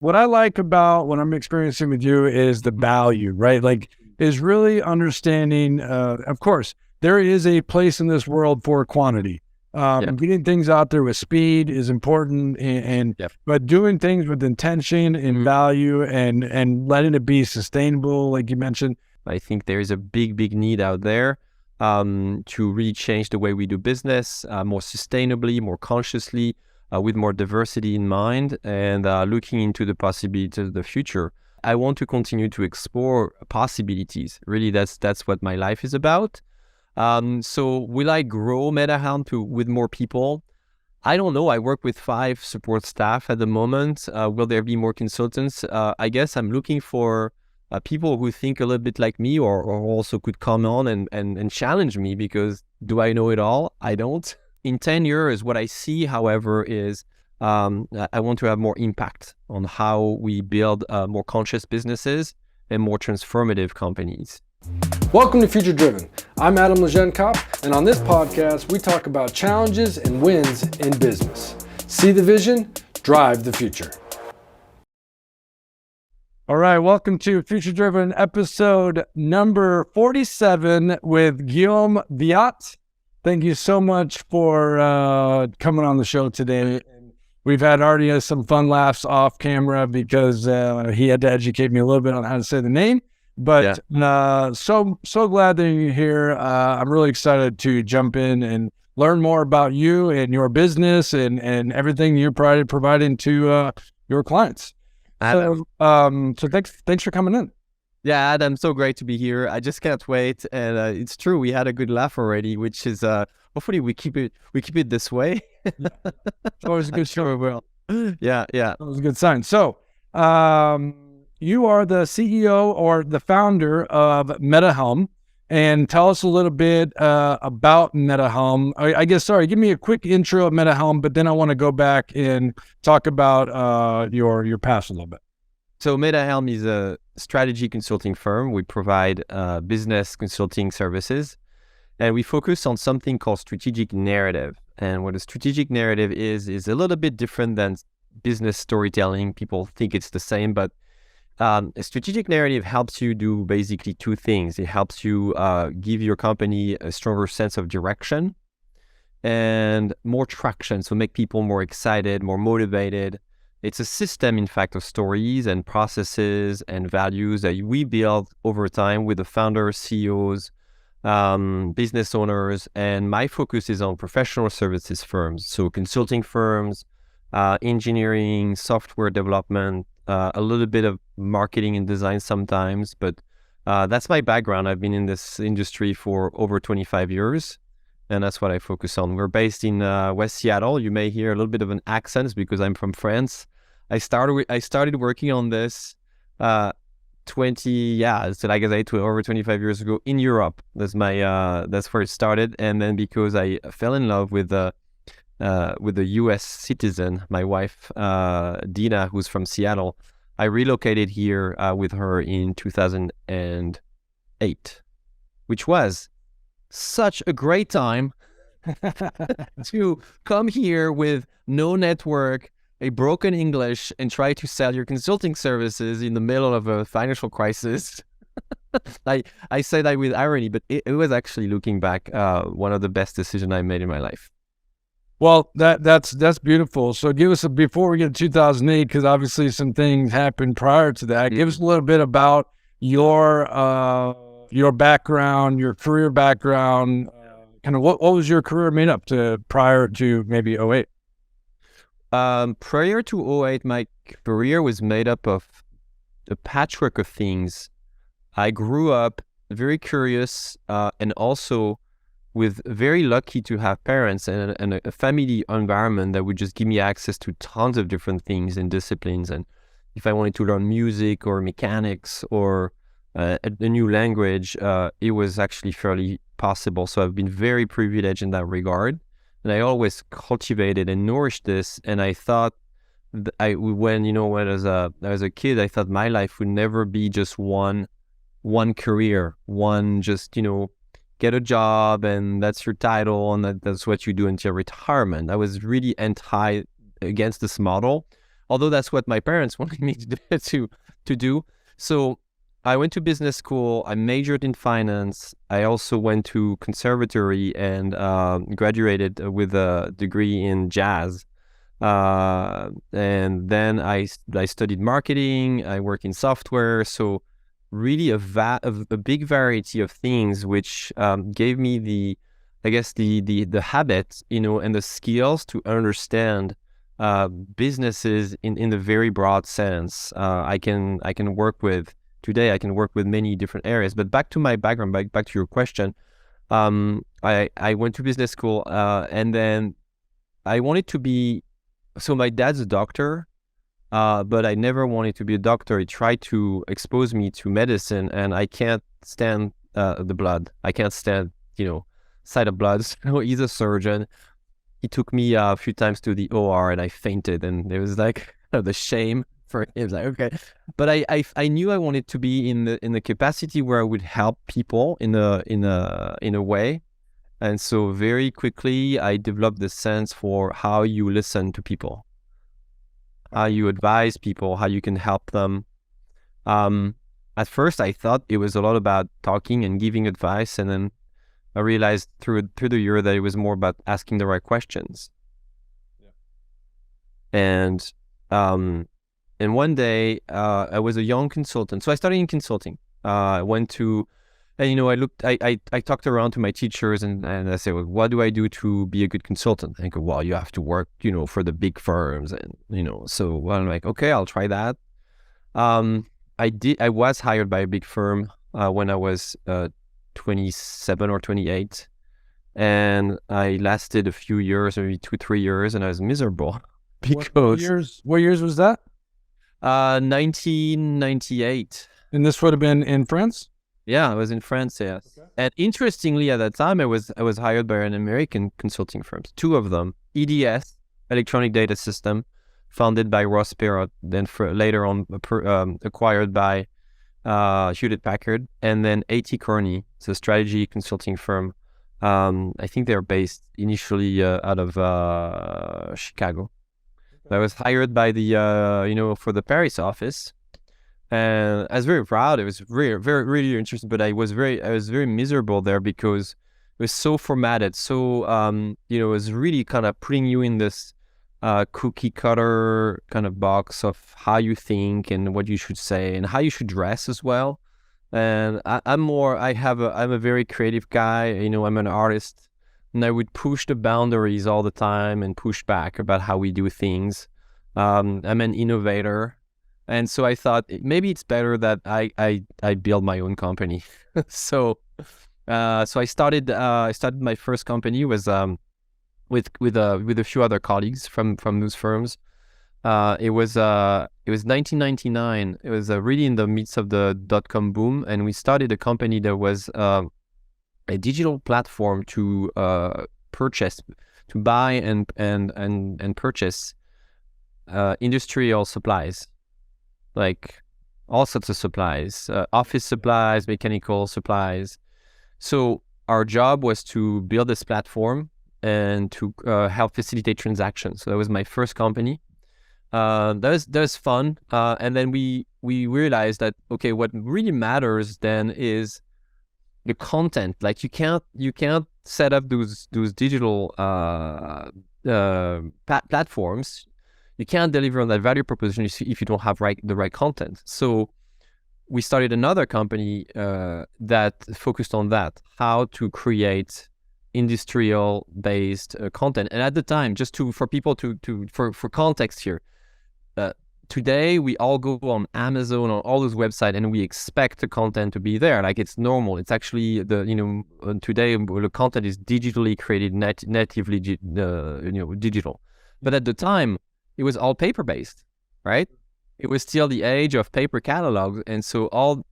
what I like about what I'm experiencing with you is the value, right? Like, is really understanding. Of course, there is a place in this world for quantity. Yeah. Getting things out there with speed is important, and Yep. but doing things with intention and value, and letting it be sustainable, like you mentioned. I think there is a big need out there to really change the way we do business more sustainably, more consciously, with more diversity in mind, and looking into the possibilities of the future. I want to continue to explore possibilities. Really, that's what my life is about. So will I grow MetaHelm with more people? I don't know. I work with 5 support staff at the moment. Will there be more consultants? I guess I'm looking for people who think a little bit like me, or also could come on and challenge me, because do I know it all? I don't. In 10 years, what I see, however, is I want to have more impact on how we build more conscious businesses and more transformative companies. Welcome to Future Driven. I'm Adam Lejeunekopp, and on this podcast, we talk about challenges and wins in business. See the vision, drive the future. All right, welcome to Future Driven episode number 47 with Guillaume Wiatr. Thank you so much for coming on the show today. We've had already some fun laughs off camera because he had to educate me a little bit on how to say the name. But so glad that you're here. I'm really excited to jump in and learn more about you and your business and everything you're providing to your clients. So thanks for coming in. Yeah, Adam, so great to be here. I just can't wait, and it's true. We had a good laugh already, which is hopefully we keep it this way. It's always a good show. Well, yeah, that was a good sign. So, you are the CEO or the founder of MetaHelm, and tell us a little bit about MetaHelm. I guess, give me a quick intro of MetaHelm, but then I want to go back and talk about your past a little bit. So MetaHelm is a strategy consulting firm. We provide business consulting services, and we focus on something called strategic narrative. And what a strategic narrative is a little bit different than business storytelling. People think it's the same, but a strategic narrative helps you do basically 2 things. It helps you give your company a stronger sense of direction and more traction, so make people more excited, more motivated. It's a system, in fact, of stories and processes and values that we build over time with the founders, CEOs, business owners. And my focus is on professional services firms, so consulting firms, engineering, software development, a little bit of marketing and design sometimes, but that's my background. I've been in this industry for over 25 years, and that's what I focus on. We're based in West Seattle. You may hear a little bit of an accent because I'm from France. I started working on this over 25 years ago in Europe. That's where it started, and then because I fell in love with a U.S. citizen, my wife Dina, who's from Seattle, I relocated here with her in 2008, which was such a great time to come here with no network, a broken English, and try to sell your consulting services in the middle of a financial crisis. I say that with irony, but it was actually, looking back, one of the best decisions I made in my life. Well, that's beautiful. So give us before we get to 2008, because obviously some things happened prior to that. Give us a little bit about your background, your career background. Kind of what was your career made up to prior to maybe 08? Prior to 08, my career was made up of a patchwork of things. I grew up very curious and also very lucky to have parents and a family environment that would just give me access to tons of different things and disciplines. And if I wanted to learn music or mechanics or a new language, it was actually fairly possible. So I've been very privileged in that regard. And I always cultivated and nourished this. And I thought when as a kid, I thought my life would never be just one career, get a job and that's your title and that's what you do until retirement. I was really against this model. although that's what my parents wanted me to do. So I went to business school. I majored in finance. I also went to conservatory and graduated with a degree in jazz. And then I studied marketing. I work in software. So really a big variety of things, which gave me the habit, and the skills to understand businesses in the very broad sense. I can work with today. I can work with many different areas. But back to my background, back to your question. I went to business school, and then I wanted to be. So my dad's a doctor, but I never wanted to be a doctor. He tried to expose me to medicine, and I can't stand the blood. I can't stand, sight of blood. So he's a surgeon. He took me a few times to the OR, and I fainted, and it was like the shame for him. Like, okay, but I knew I wanted to be in the capacity where I would help people in a way. And so very quickly, I developed this sense for how you listen to people, how you advise people, how you can help them. At first, I thought it was a lot about talking and giving advice, and then I realized through the year that it was more about asking the right questions. Yeah. And one day, I was a young consultant, so I started in consulting. I went to. And, I talked around to my teachers and I said, well, what do I do to be a good consultant? And I go, well, you have to work, for the big firms. And, so I'm like, okay, I'll try that. I was hired by a big firm when I was 27 or 28. And I lasted a few years, maybe 2-3 years, and I was miserable because... What years was that? 1998. And this would have been in France? Yeah, I was in France, yes. Okay. And interestingly, at that time, I was hired by an American consulting firm, 2 of them. EDS, Electronic Data System, founded by Ross Perot, then later on acquired by Hewlett-Packard, and then A.T. Kearney, it's a strategy consulting firm. I think they're based initially out of Chicago. Okay. I was hired by for the Paris office. And I was very proud. It was really interesting, but I was very miserable there because it was so formatted. So, it was really kind of putting you in this cookie cutter kind of box of how you think and what you should say and how you should dress as well. And I'm a very creative guy. I'm an artist, and I would push the boundaries all the time and push back about how we do things. I'm an innovator. And so I thought maybe it's better that I build my own company. So I started my first company with a few other colleagues from those firms. It was 1999. It was really in the midst of the .com boom, and we started a company that was a digital platform to buy and purchase industrial supplies. Like all sorts of supplies, office supplies, mechanical supplies. So our job was to build this platform and to help facilitate transactions. So that was my first company. That was fun. And then we realized that, okay, what really matters then is the content. Like you can't set up those digital platforms. You can't deliver on that value proposition if you don't have the right content. So we started another company that focused on that, how to create industrial-based content. And at the time, just for people for context here, today we all go on Amazon or all those websites and we expect the content to be there. Like it's normal. It's actually today the content is digitally created, natively digital. But at the time, it was all paper-based, right? It was still the age of paper catalogs, and so all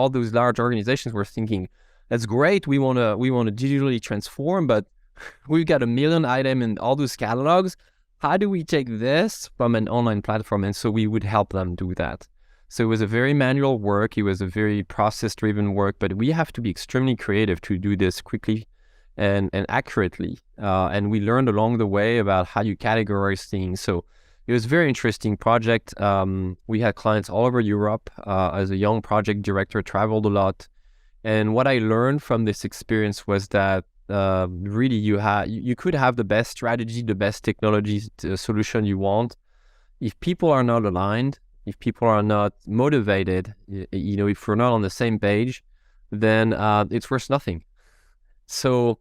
those large organizations were thinking, "That's great. We want to digitally transform, but we've got 1 million items in all those catalogs. How do we take this from an online platform?" And so we would help them do that. So it was a very manual work. It was a very process-driven work, but we have to be extremely creative to do this quickly and accurately. And we learned along the way about how you categorize things. So it was a very interesting project. We had clients all over Europe. As a young project director, traveled a lot. And what I learned from this experience was that really you could have the best strategy, the best technology solution you want. If people are not aligned, if people are not motivated, if we're not on the same page, then it's worth nothing. So,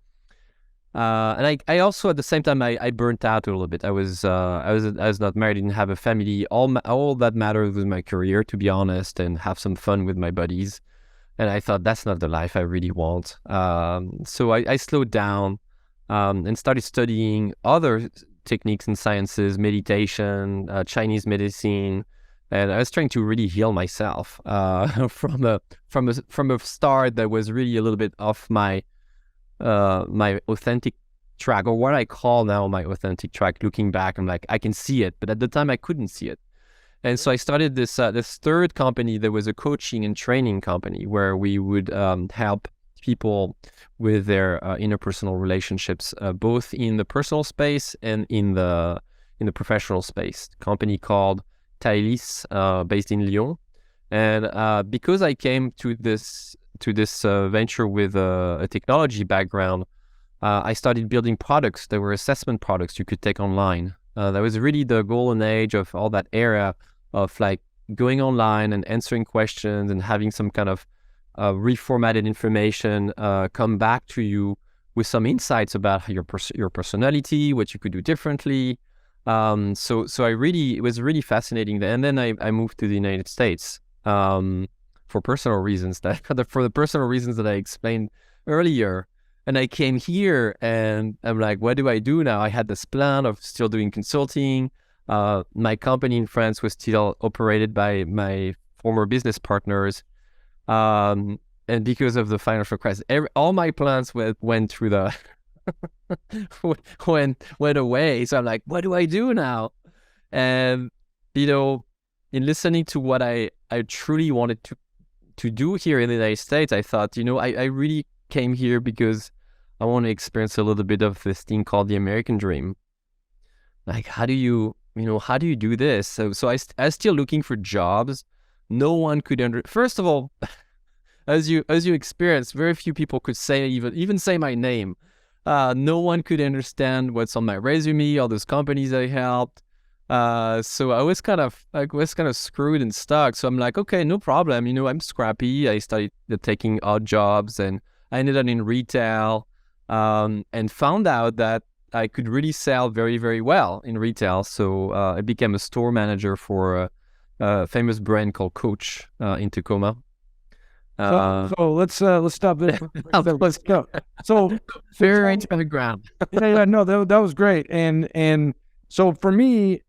and I also at the same time I burnt out a little bit. I was not married, didn't have a family. All that mattered was my career, to be honest, and have some fun with my buddies. And I thought that's not the life I really want. So I slowed down and started studying other techniques and sciences, meditation, Chinese medicine, and I was trying to really heal myself from a start that was really a little bit off my authentic track, or what I call now my authentic track. Looking back, I'm like, I can see it, but at the time I couldn't see it. And so I started this third company that was a coaching and training company where we would help people with their interpersonal relationships, both in the personal space and in the professional space. A company called Thaïlis, based in Lyon. And because I came to this venture with a technology background, I started building products that were assessment products you could take online. That was really the golden age of all that era of like going online and answering questions and having some kind of reformatted information come back to you with some insights about your personality, what you could do differently. So it was really fascinating. And then I moved to the United States for personal reasons for the personal reasons that I explained earlier. And I came here and I'm like, what do I do now? I had this plan of still doing consulting. My company in France was still operated by my former business partners. And because of the financial crisis, all my plans went through the went away. So I'm like, what do I do now? And in listening to what I truly wanted to do here in the United States, I thought, I really came here because I want to experience a little bit of this thing called the American dream. Like, how do you do this? So I was still looking for jobs. No one could first of all, as you experienced, very few people could say even say my name. No one could understand what's on my resume, all those companies I helped. So I was kind of screwed and stuck. So I'm like, okay, no problem. I'm scrappy. I started taking odd jobs, and I ended up in retail, and found out that I could really sell very, very well in retail. So I became a store manager for a famous brand called Coach in Tacoma. So let's stop there. Let's go. So very into the ground. No, that was great. And so for me,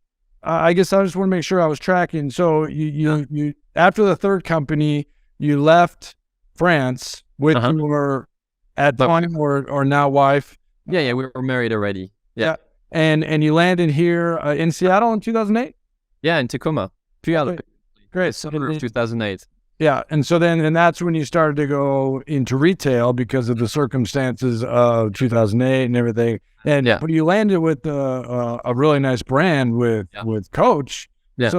I guess I just want to make sure I was tracking. So you after the third company, you left France with your at time or now wife. Yeah, we were married already. Yeah. And you landed here in Seattle in 2008? Yeah, in Tacoma. Great. Summer of 2008. Yeah, and so then that's when you started to go into retail because of the circumstances of 2008 and everything. And but you landed with a really nice brand with Coach. Yeah.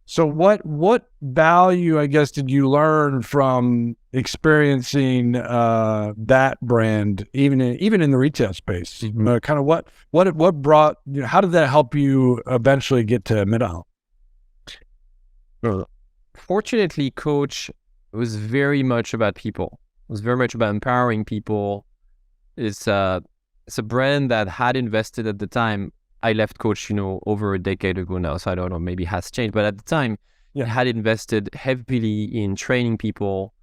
So what value, I guess, did you learn from experiencing that brand, even in the retail space? Mm-hmm. Kind of what brought, how did that help you eventually get to MetaHelm? Fortunately, Coach was very much about people. It was very much about empowering people. It's a brand that had invested at the time. I left Coach, over a decade ago now, so I don't know, maybe it has changed. But at the time, it had invested heavily in training people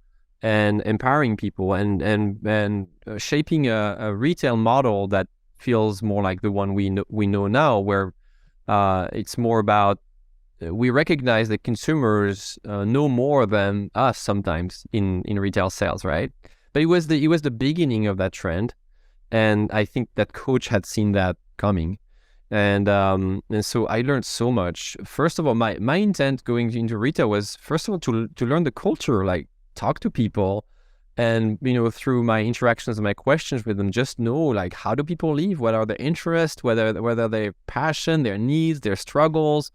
and empowering people and shaping a retail model that feels more like the one we know now, where it's more about, we recognize that consumers know more than us sometimes in retail sales, right? But it was the beginning of that trend, and I think that Coach had seen that coming, and so I learned so much. First of all, my intent going into retail was, first of all, to learn the culture, like talk to people, And, through my interactions and my questions with them, just know, like, how do people live? What are their interests? Whether their passion, their needs, their struggles.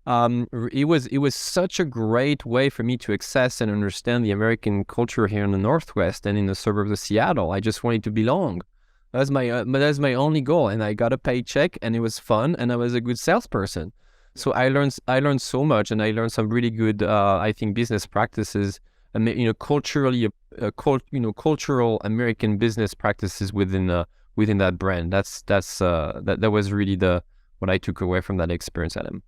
It was such a great way for me to access and understand the American culture here in the Northwest and in the suburbs of Seattle. I just wanted to belong. That's my only goal, and I got a paycheck, and it was fun, and I was a good salesperson. So I learned so much, and I learned some really good, I think, business practices, and culturally, cultural American business practices within that brand. That was really what I took away from that experience at him.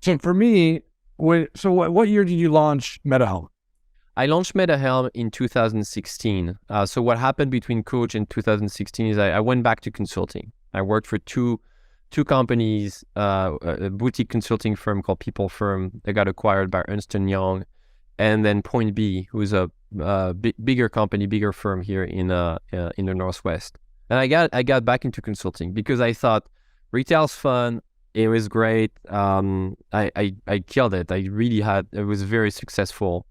So for me, what year did you launch MetaHelm? I launched MetaHelm in 2016. So what happened between Coach and 2016 is I went back to consulting. I worked for two companies, a boutique consulting firm called People Firm that got acquired by Ernst & Young, and then Point B, who's a bigger company, bigger firm here in the Northwest. And I got back into consulting because I thought retail's fun. It was great. I killed it. It was very successful.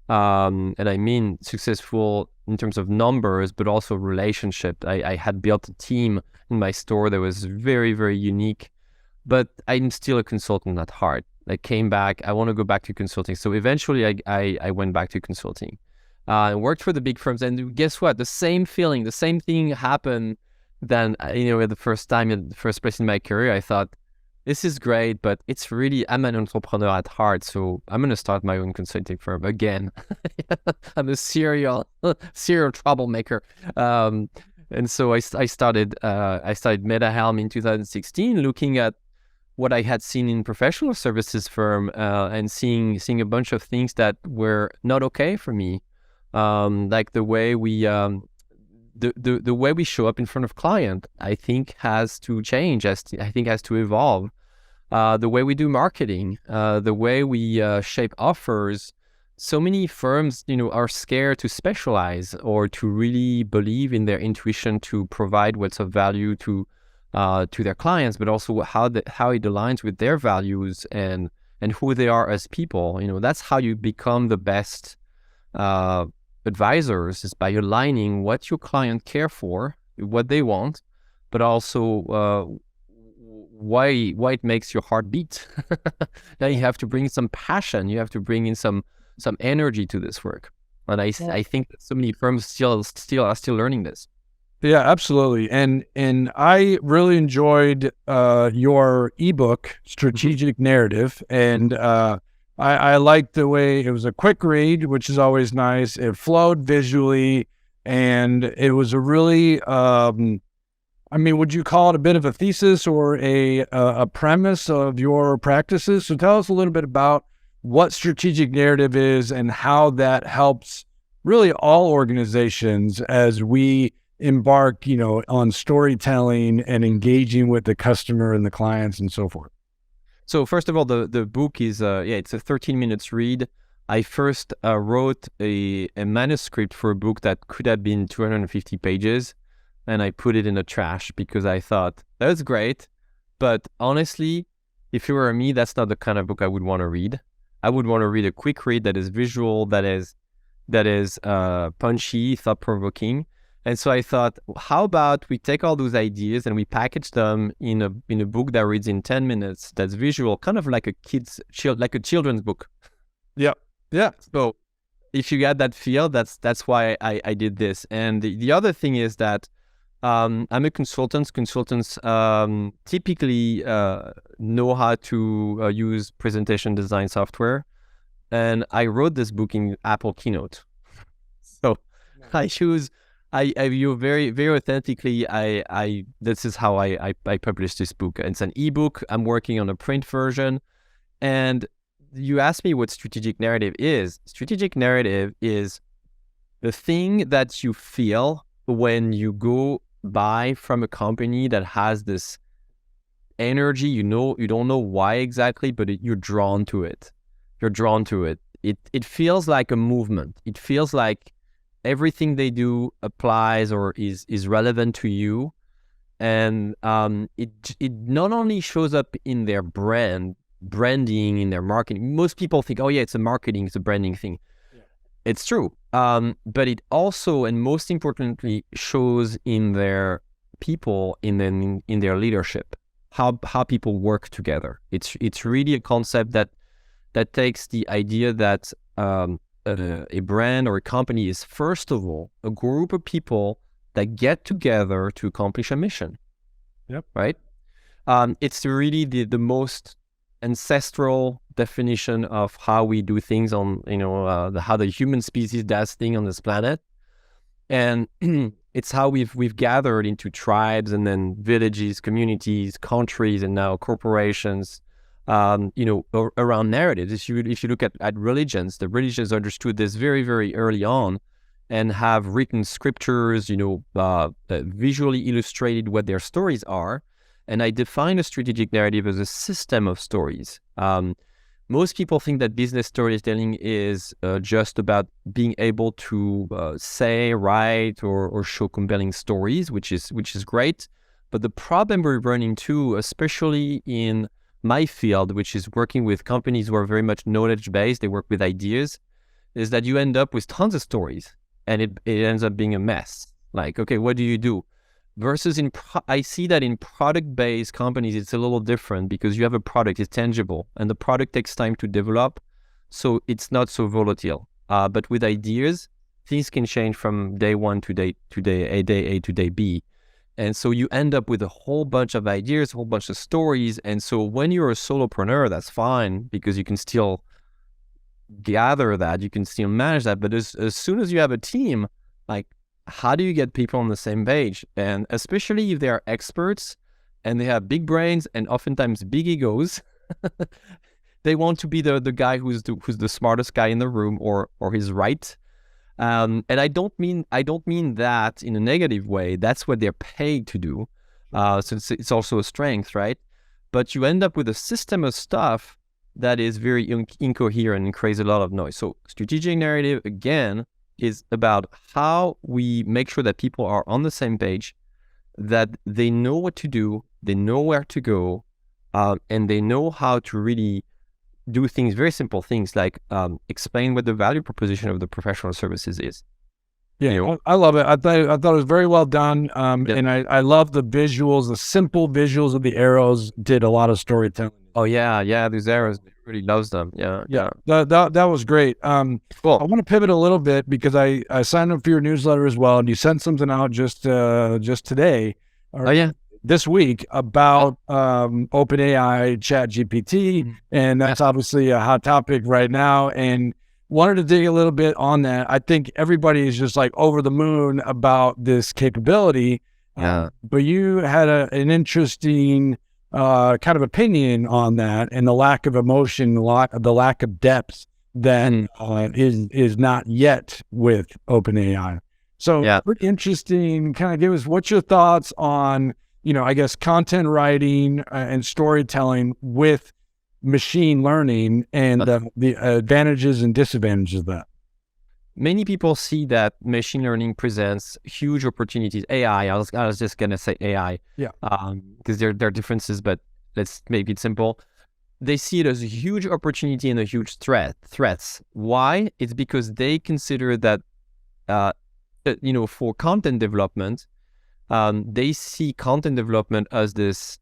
And I mean successful in terms of numbers, but also relationship. I had built a team in my store that was very, very unique, but I'm still a consultant at heart. I came back, I want to go back to consulting. So eventually I went back to consulting. I worked for the big firms, and guess what? The same thing happened then, at the first place in my career. I thought, this is great, but it's really, I'm an entrepreneur at heart, so I'm going to start my own consulting firm again. I'm a serial troublemaker. And so I started MetaHelm in 2016, looking at what I had seen in professional services firm, and seeing a bunch of things that were not okay for me, like the way we the way we show up in front of client. I think has to change. Has to evolve. The way we do marketing, the way we shape offers. So many firms, are scared to specialize or to really believe in their intuition to provide what's of value to their clients, but also how it aligns with their values and who they are as people. That's how you become the best advisors, is by aligning what your client care for, what they want, but also why it makes your heart beat. Now you have to bring some passion. You have to bring in some energy to this work. And I think that so many firms still are learning this. Yeah, absolutely. And I really enjoyed your eBook, Strategic Narrative. And I liked the way it was a quick read, which is always nice. It flowed visually, and it was a really, would you call it a bit of a thesis or a premise of your practices? So tell us a little bit about what strategic narrative is and how that helps really all organizations as we embark, on storytelling and engaging with the customer and the clients and so forth. So first of all, the book is it's a 13 minutes read. I first wrote a manuscript for a book that could have been 250 pages, and I put it in the trash because I thought that's great, but honestly, if it were me, that's not the kind of book I would want to read. I would want to read a quick read that is visual, that is punchy, thought-provoking. And so I thought, how about we take all those ideas and we package them in a book that reads in 10 minutes, that's visual, kind of like a children's book. Yeah. Yeah. So if you get that feel, that's why I did this. And the other thing is that I'm a consultant. Consultants typically know how to use presentation design software. And I wrote this book in Apple Keynote. So I view very, very authentically. This is how I published this book. It's an ebook. I'm working on a print version. And you asked me what strategic narrative is. Strategic narrative is the thing that you feel when you go buy from a company that has this energy. You don't know why exactly, but you're drawn to it. You're drawn to it. It feels like a movement. It feels like everything they do applies or is relevant to you. And it not only shows up in their branding, in their marketing. Most people think, oh yeah, it's a branding thing. Yeah. It's true. But it also, and most importantly, shows in their people, in their leadership, how people work together. It's really a concept that takes the idea that a brand or a company is first of all a group of people that get together to accomplish a mission. Yep. Right. It's really the most ancestral definition of how we do things on, how the human species does things on this planet. And it's how we've gathered into tribes and then villages, communities, countries, and now corporations, around narratives. If you look at religions, the religions understood this very, very early on and have written scriptures, visually illustrated what their stories are. And I define a strategic narrative as a system of stories. Most people think that business storytelling is just about being able to say, write, or show compelling stories, which is great. But the problem we run into, especially in my field, which is working with companies who are very much knowledge-based, they work with ideas, is that you end up with tons of stories, and it ends up being a mess. Like, okay, what do you do? Versus I see that in product-based companies, it's a little different because you have a product, it's tangible, and the product takes time to develop, so it's not so volatile. But with ideas, things can change from day one to day A to day B. And so you end up with a whole bunch of ideas, a whole bunch of stories. And so when you're a solopreneur, that's fine because you can still gather that, you can still manage that. But as soon as you have a team, like, how do you get people on the same page? And especially if they are experts and they have big brains and oftentimes big egos, they want to be the guy who's the smartest guy in the room or he's right. And I don't mean that in a negative way. That's what they're paid to do. So it's also a strength, right? But you end up with a system of stuff that is very incoherent and creates a lot of noise. So strategic narrative, again, is about how we make sure that people are on the same page, that they know what to do, they know where to go, and they know how to really do things, very simple things like explain what the value proposition of the professional services is. Yeah, I love it. I thought it was very well done. And I love the visuals, the simple visuals of the arrows did a lot of storytelling. Oh yeah, these arrows, really loves them. Yeah. That was great. Cool. I want to pivot a little bit because I signed up for your newsletter as well, and you sent something out just today. Oh yeah. This week about OpenAI ChatGPT, and that's obviously a hot topic right now. And wanted to dig a little bit on that. I think everybody is just like over the moon about this capability. Yeah. But you had an interesting kind of opinion on that and the lack of emotion, the lack of depth that is not yet with OpenAI. So pretty interesting. Kind of give us what's your thoughts on, I guess, content writing and storytelling with machine learning and the advantages and disadvantages of that. Many people see that machine learning presents huge opportunities. AI, I was just going to say AI. Yeah. Because there are differences, but let's make it simple. They see it as a huge opportunity and a huge threats. Why? It's because they consider that, for content development, they see content development as this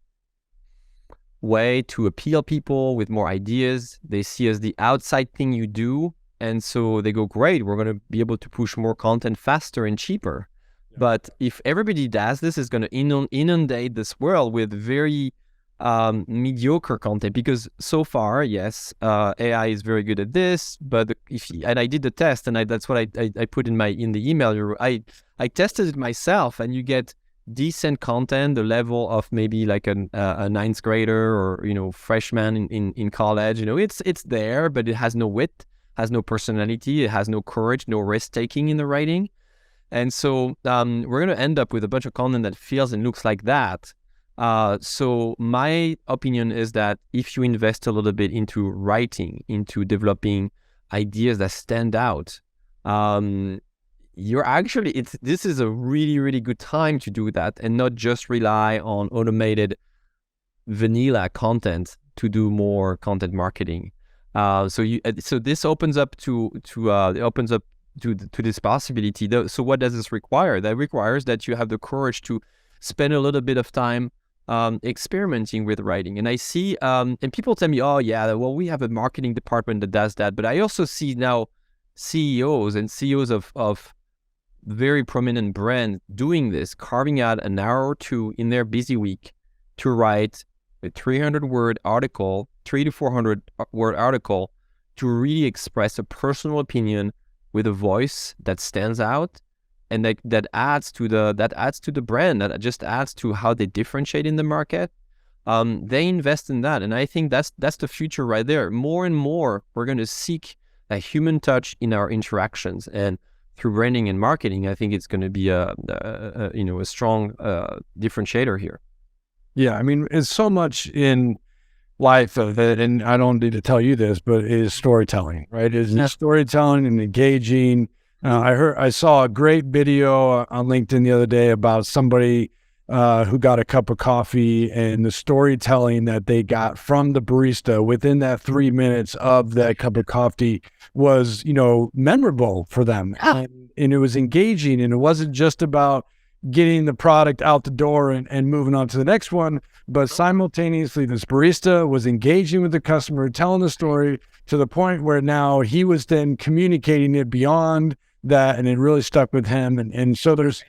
way to appeal people with more ideas. They see as the outside thing you do. And so they go, great, we're going to be able to push more content faster and cheaper. Yeah. But if everybody does this, it's going to inundate this world with very mediocre content. Because so far, yes, AI is very good at this. But and I did the test, and that's what I put in the email. I tested it myself, and you get decent content, the level of maybe like a ninth grader or freshman in college. It's there, but it has no wit, has no personality, it has no courage, no risk taking in the writing. And so we're going to end up with a bunch of content that feels and looks like that. So my opinion is that if you invest a little bit into writing, into developing ideas that stand out, this is a really, really good time to do that and not just rely on automated vanilla content to do more content marketing. So this opens up to this possibility. So what does this require? That requires that you have the courage to spend a little bit of time experimenting with writing. And I see, and people tell me, oh yeah, well, we have a marketing department that does that. But I also see now CEOs and CEOs of very prominent brands doing this, carving out an hour or two in their busy week to write a 300-word article, 300 to 400-word article, to really express a personal opinion with a voice that stands out and that adds to the brand, that just adds to how they differentiate in the market. They invest in that, and I think that's the future right there. More and more, we're going to seek a human touch in our interactions, and through branding and marketing, I think it's going to be a strong differentiator here. Yeah, I mean, it's so much in life of it, and I don't need to tell you this, but it is storytelling, right? It is storytelling and engaging. I saw a great video on LinkedIn the other day about somebody who got a cup of coffee, and the storytelling that they got from the barista within that 3 minutes of that cup of coffee was, memorable for them. And it was engaging, and it wasn't just about getting the product out the door and moving on to the next one, but simultaneously this barista was engaging with the customer, telling the story to the point where now he was then communicating it beyond that, and it really stuck with him. And so there's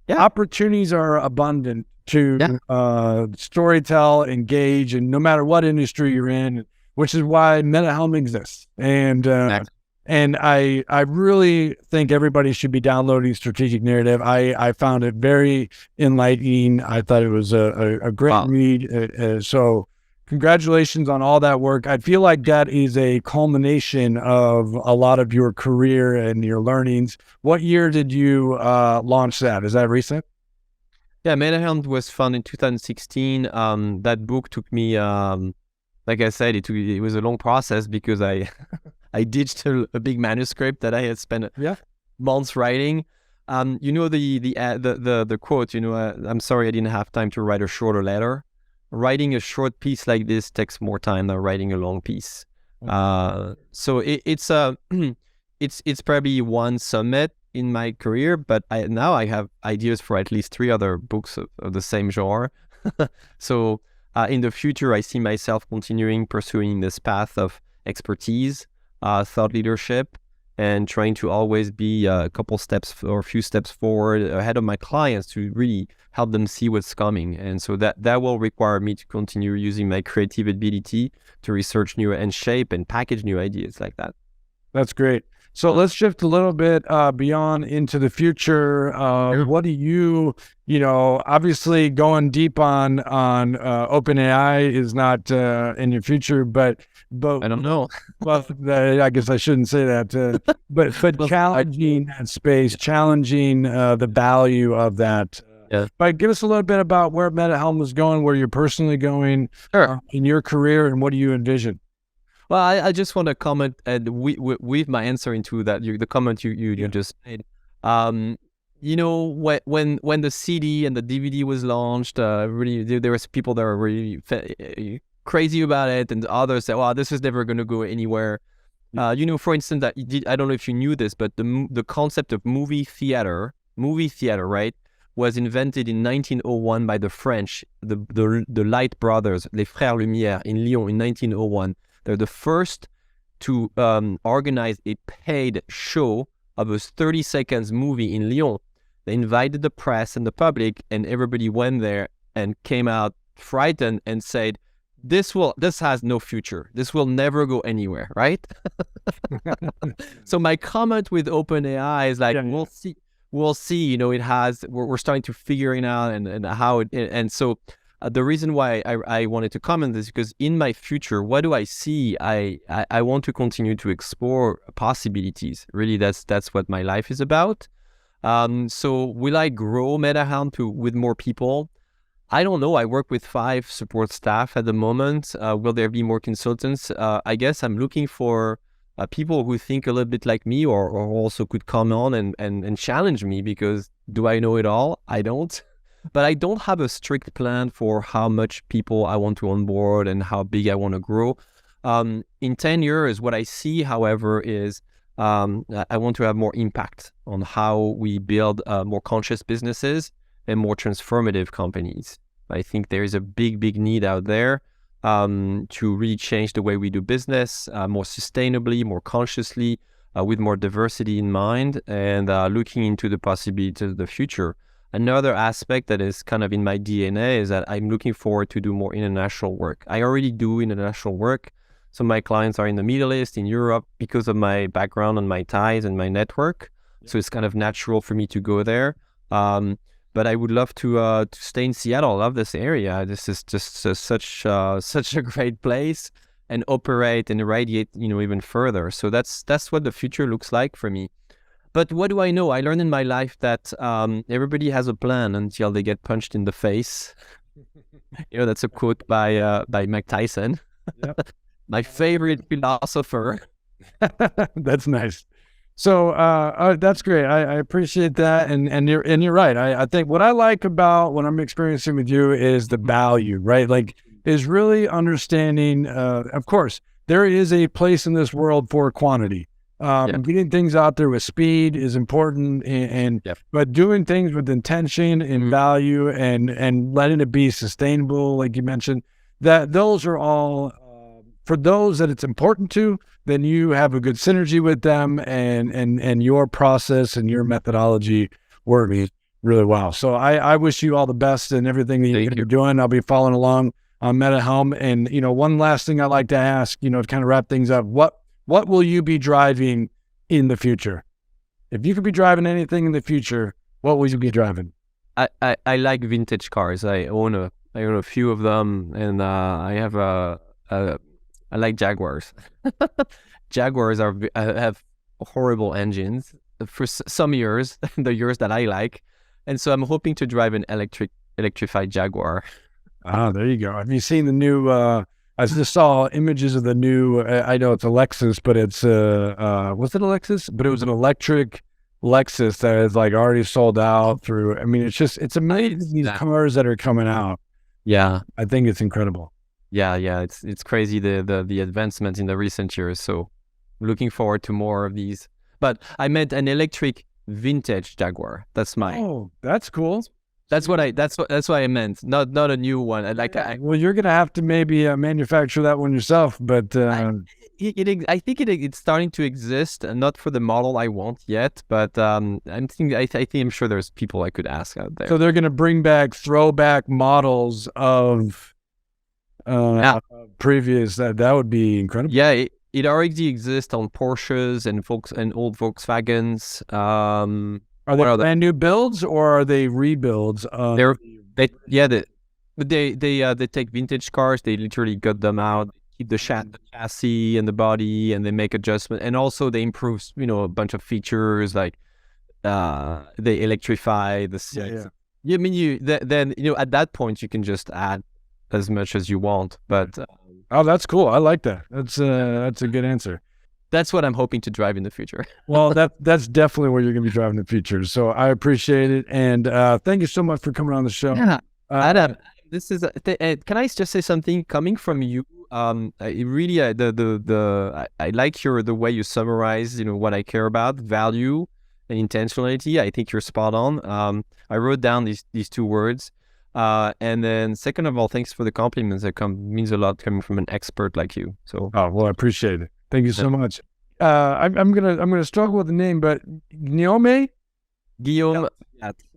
opportunities are abundant to storytell, engage, and no matter what industry you're in, which is why MetaHelm exists. And I really think everybody should be downloading Strategic Narrative. I found it very enlightening. I thought it was a great read. So congratulations on all that work. I feel like that is a culmination of a lot of your career and your learnings. What year did you launch that? Is that recent? Yeah, MetaHelm was founded in 2016. That book took me, like I said, it was a long process because I ditched a big manuscript that I had spent months writing. The quote, I'm sorry I didn't have time to write a shorter letter. Writing a short piece like this takes more time than writing a long piece. So it's probably one summit in my career, but now I have ideas for at least 3 other books of the same genre. So in the future, I see myself pursuing this path of expertise, thought leadership, and trying to always be a couple steps or a few steps forward ahead of my clients to really help them see what's coming. And so that will require me to continue using my creative ability to research new and shape and package new ideas like that. That's great. So let's shift a little bit beyond into the future. What do you obviously going deep on OpenAI is not in your future, but I don't know. Well, I guess I shouldn't say that. But challenging that space, challenging the value of that. But give us a little bit about where MetaHelm is going, where you're personally going in your career, and what do you envision? Well, I just want to comment and with my answer into that, the comment you just made. When the CD and the DVD was launched, really there was people that were really crazy about it, and others said, "Wow, this is never going to go anywhere." For instance, I don't know if you knew this, but the concept of movie theater, right, was invented in 1901 by the French, the Light brothers, les Frères Lumière in Lyon in 1901. They're the first to organize a paid show of a 30 seconds movie in Lyon. They invited the press and the public, and everybody went there and came out frightened and said, this has no future. This will never go anywhere, right? So my comment with OpenAI is like, we'll see. It has. We're starting to figure it out and how it. And so the reason why I wanted to comment is because in my future, what do I see? I want to continue to explore possibilities. Really, that's what my life is about. So will I grow MetaHelm with more people? I don't know. I work with 5 support staff at the moment. Will there be more consultants? I guess I'm looking for people who think a little bit like me or also could come on and challenge me, because do I know it all? I don't. But I don't have a strict plan for how much people I want to onboard and how big I want to grow. In 10 years, what I see, however, is I want to have more impact on how we build more conscious businesses and more transformative companies. I think there is a big need out there to really change the way we do business more sustainably, more consciously, with more diversity in mind, and looking into the possibilities of the future. Another aspect that is kind of in my DNA is that I'm looking forward to do more international work. I already do international work. So my clients are in the Middle East, in Europe, because of my background and my ties and my network. Yeah. So it's kind of natural for me to go there. But I would love to stay in Seattle. I love this area. This is just such a great place, and operate and irradiate, even further. So that's what the future looks like for me. But what do I know? I learned in my life that everybody has a plan until they get punched in the face. That's a quote by Mike Tyson. Yep. My favorite philosopher. That's nice. So that's great. I appreciate that, and you're right. I think what I like about what I'm experiencing with you is the value, right? Like, is really understanding. Of course, there is a place in this world for quantity. Getting things out there with speed is important, but doing things with intention and value, and letting it be sustainable, like you mentioned, that those are all. For those that it's important to, then you have a good synergy with them, and your process and your methodology works really well. So I wish you all the best in everything that you're doing. I'll be following along on MetaHelm. And, one last thing I'd like to ask, to kind of wrap things up, what will you be driving in the future? If you could be driving anything in the future, what will you be driving? I like vintage cars. I own a few of them, and I like Jaguars. Jaguars have horrible engines for some years, the years that I like. And so I'm hoping to drive an electrified Jaguar. Ah, there you go. Have you seen the new, I just saw images of the new, I know it's a Lexus, but it's, was it a Lexus? But it was an electric Lexus that is like already sold out through, it's amazing, these cars that are coming out. Yeah. I think it's incredible. Yeah, it's crazy the advancement in the recent years. So looking forward to more of these. But I meant an electric vintage Jaguar. That's mine. Oh, that's cool. That's what I meant. Not a new one. Well, you're gonna have to maybe manufacture that one yourself. But I think it's starting to exist, and not for the model I want yet. But I'm sure there's people I could ask out there. So they're gonna bring back throwback models of. Previous, that would be incredible. Yeah, it already exists on Porsches and old Volkswagens. Are they brand new builds, or are they rebuilds? They take vintage cars. They literally gut them out, keep the chassis and the body, and they make adjustments. And also they improve, a bunch of features, like they electrify the seats. Then at that point you can just add as much as you want, but oh, that's cool. I like that. That's a good answer. That's what I'm hoping to drive in the future. Well, that's definitely where you're going to be driving in the future. So I appreciate it, and thank you so much for coming on the show. Yeah, Adam, this is. Can I just say something coming from you? I really I like the way you summarize, what I care about, value and intentionality. I think you're spot on. I wrote down these two words. And then second of all, thanks for the compliments. That means a lot coming from an expert like you. So, well, I appreciate it. Thank you so much. I'm gonna struggle with the name, but Guillaume Wiatr.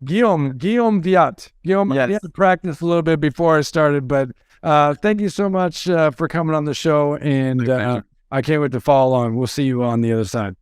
Guillaume, yes. I had to practice a little bit before I started, but thank you so much for coming on the show, and I can't wait to follow along. We'll see you on the other side.